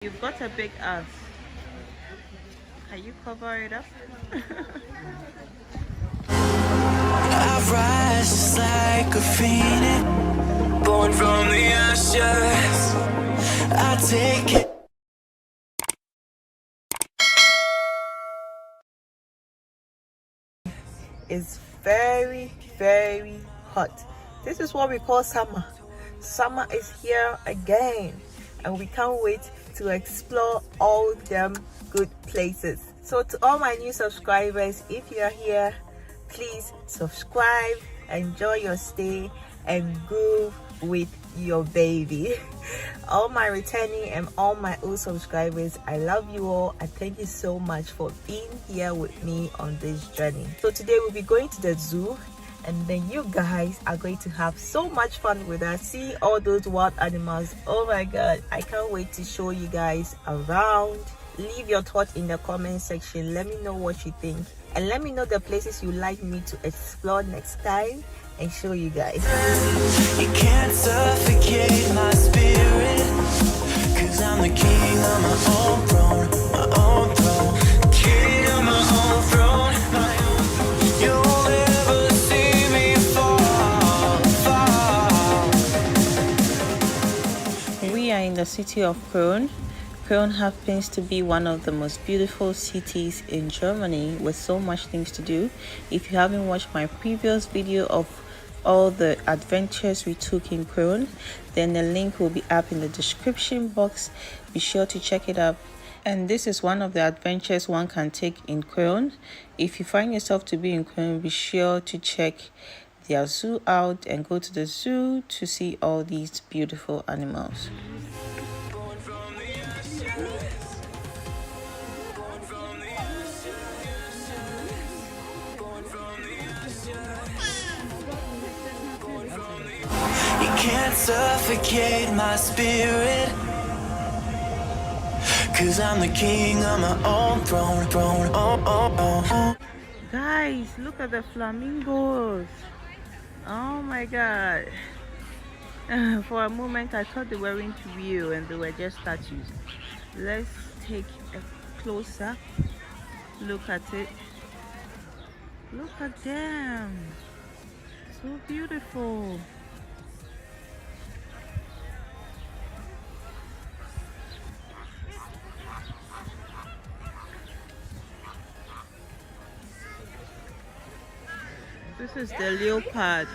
You've got a big ass. Can you cover it up? I rise just like a phoenix, born from the ashes. I take it. It's very, very hot. This is what we call summer. Summer is here again, and we can't wait to explore all them good places. So to all my new subscribers, if you are here, please subscribe, enjoy your stay, and groove with your baby. All my returning and all my old subscribers, I love you all, and thank you so much for being here with me on this journey. So today we'll be going to the zoo, and then you guys are going to have so much fun with us, see all those wild animals. Oh my god, I can't wait to show you guys around. Leave your thoughts in the comment section. Let me know what you think, and let me know the places you like me to explore next time and show you guys. You can't suffocate my spirit, 'cause I'm the king of my own throne, my own throne, king of my own throne, my own throne. You'll never see me fall, fall. We are in the city of Köln. Köln happens to be one of the most beautiful cities in Germany with so much things to do. If you haven't watched my previous video of all the adventures we took in Köln, then the link will be up in the description box. Be sure to check it out. And this is one of the adventures one can take in Köln. If you find yourself to be in Köln, be sure to check their zoo out and go to the zoo to see all these beautiful animals. You can't suffocate my spirit, 'cause I'm the king of my own throne, throne, oh, oh, oh. Guys, look at the flamingos. Oh my god. For a moment I thought they weren't real and they were just statues. Let's take a closer look at it. Look at them. So beautiful. This is the leopard.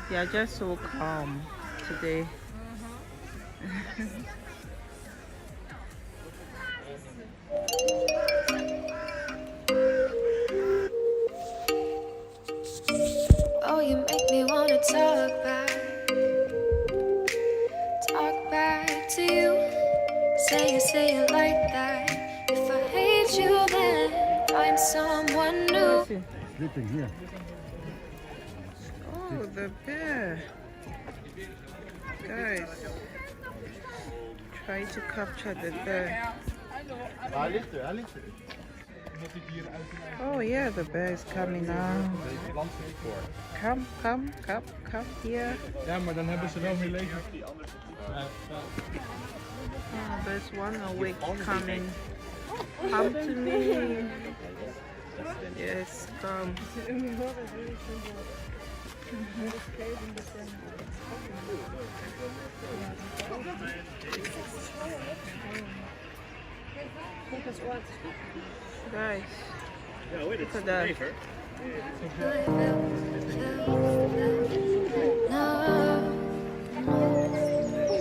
They are just so calm today. Oh, you make me wanna talk back to you. Say it like that. If I hate you, then find someone new. Sleeping here. Oh, the bear. Guys, try to capture the bear. Oh yeah, the bear is coming now. Come here. Ja, maar dan hebben ze wel meer leven. Oh, there's one awake coming. Come to me. Yes, come. Guys, look at that.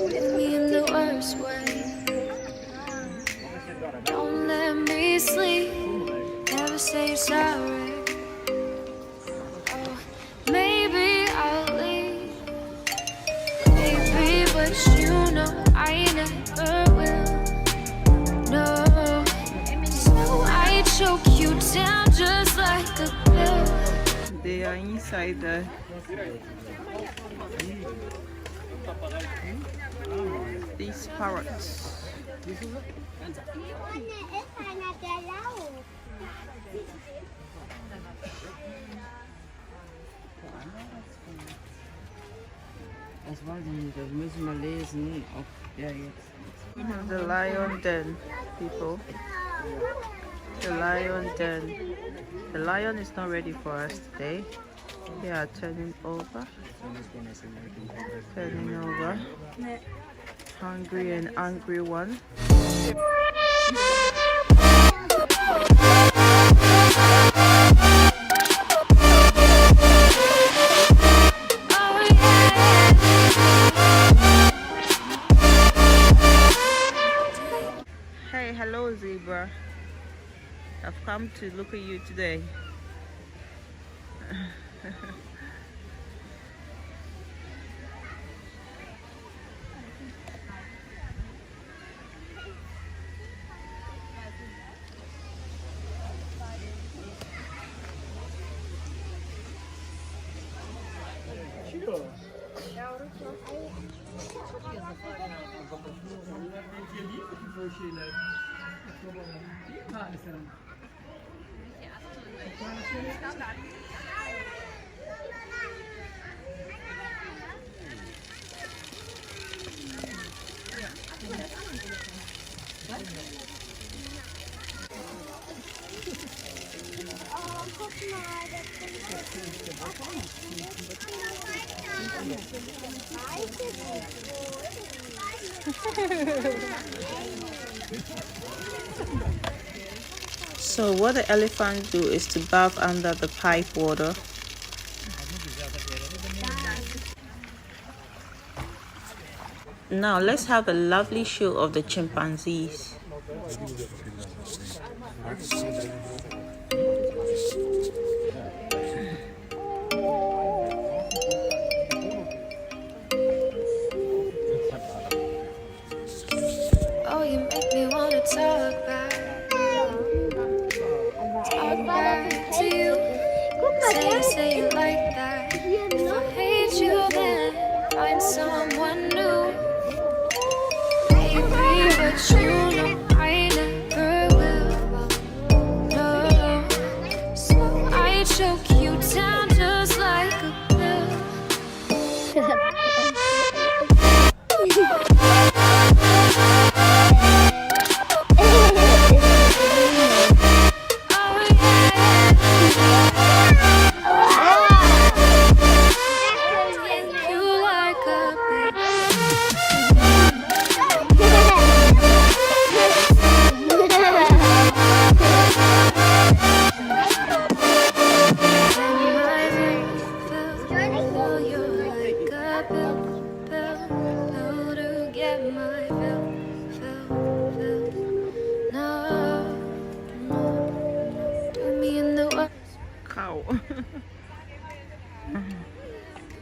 Hit me in the worst way. Don't let me sleep. Never say you're sorry. Oh, maybe I'll leave. Maybe, but you know I never will. No, so I choke you down just like a pill. They are inside the these parrots. Das weiß ich nicht, das müssen wir lesen, ob der jetzt The lion den, people. The lion den. The lion is not ready for us today. They are turning over. Turning over. Hungry and angry one. Hey, hello zebra. I've come to look at you today. So what the elephants do is to bath under the pipe water. Now let's have a lovely show of the chimpanzees. Oh, you make me wanna talk back to you. Say it like that. If I hate you, then find someone new. Baby, but you know I never will. No, so I choke you down just like a pill. Cow.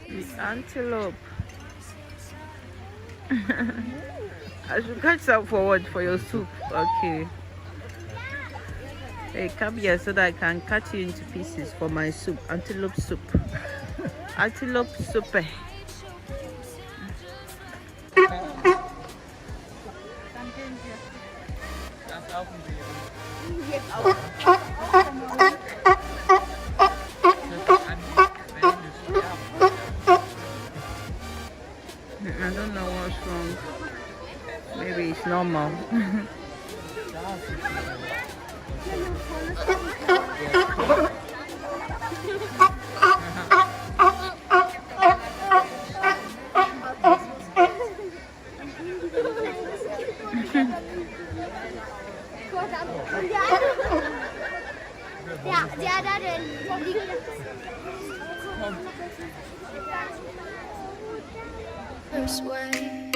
The antelope. I should catch some forward for your soup. Okay. Hey, come here so that I can cut you into pieces for my soup. Antelope soup. Antelope soup. I don't know what's wrong. Maybe it's normal. First way,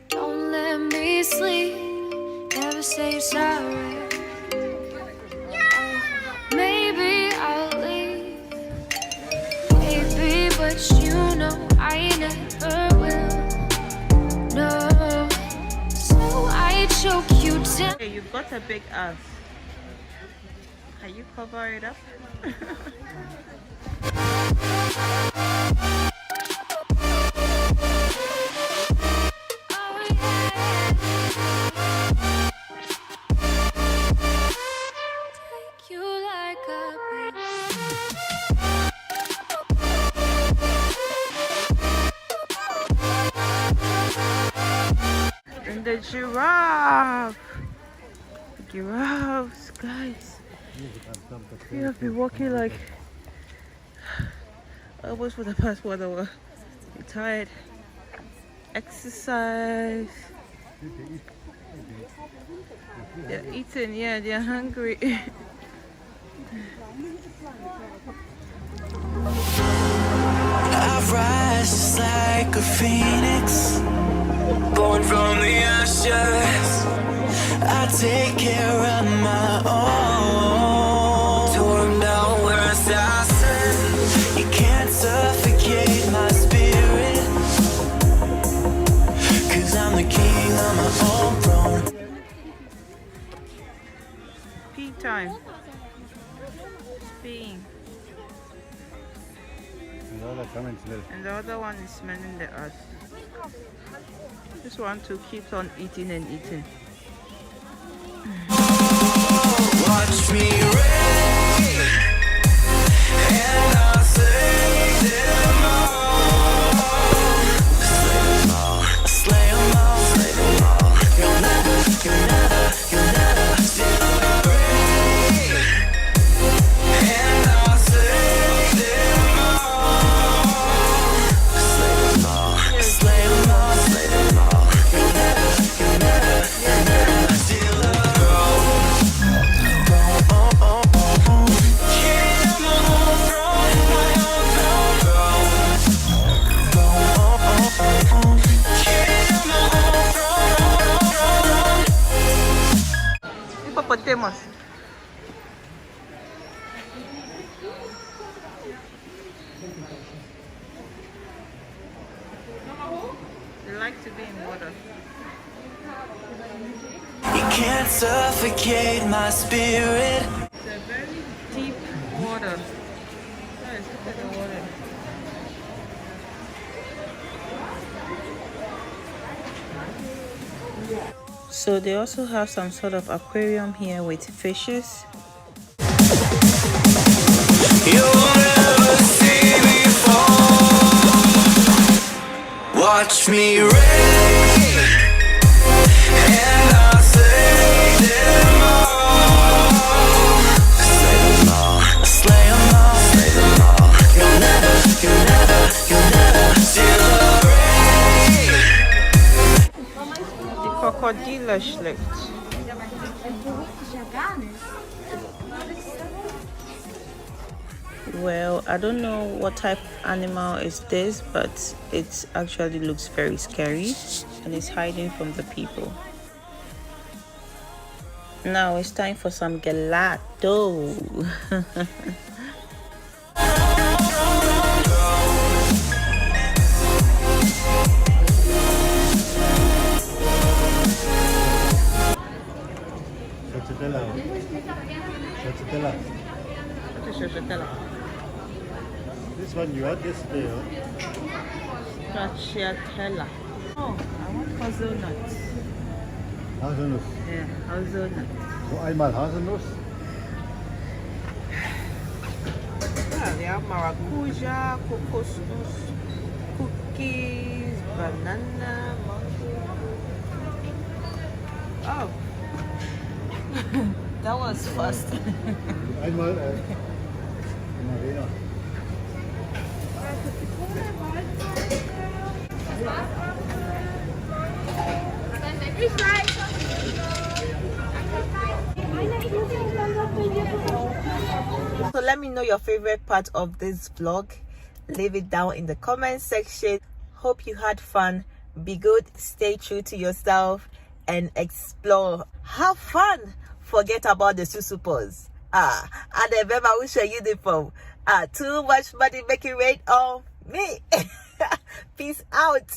don't let me sleep. Never say sorry. Maybe I'll leave, baby, but you know I never will. No, so I choke you down. Hey, you've got a big ass. Can you cover it up? And the giraffe. The giraffes, guys. We have been walking like almost for the past 1 hour. We're tired. Exercise. They're eating, yeah, they're hungry. I rise just like a phoenix, born from the ashes. I take care of my own. Torn down where I stand. You can't suffocate my spirit, 'cause I'm the king on my own throne. Pee time. Peeing. And the other one is smelling the earth. This one too keeps on eating and eating. Watch me rain, and I'll save them all. Slay them all, slay them all. You'll never see the rain, and I'll save them all. Slay them all, slay them all, slay them all. You'll never see the Hippopotamus. They like to be in water. You can't suffocate my spirit. It's a very deep water. Guys, look at the water. So they also have some sort of aquarium here with fishes. You'll never see me fall. Watch me rain, and I'll save them all. Slay them all, slay them all, slay them all. You'll never see the rain. Die Krokodile schlägt. Well, I don't know what type of animal is this, but it actually looks very scary and it's hiding from the people. Now it's time for some gelato. This one you had yesterday, huh? Stracciatella. Oh, I want hazelnuts. Haselnuss. Yeah, hazelnuts. So einmal Haselnuss. Yeah, they have maracuja, coconut, cookies, banana, mango. Oh, that was fast. Einmal Marina. So let me know your favorite part of this vlog. Leave it down in the comment section. Hope you had fun. Be good, stay true to yourself, and explore. Have fun. Forget about the susupos. And remember which your uniform. Too much money making rain on me. Peace out.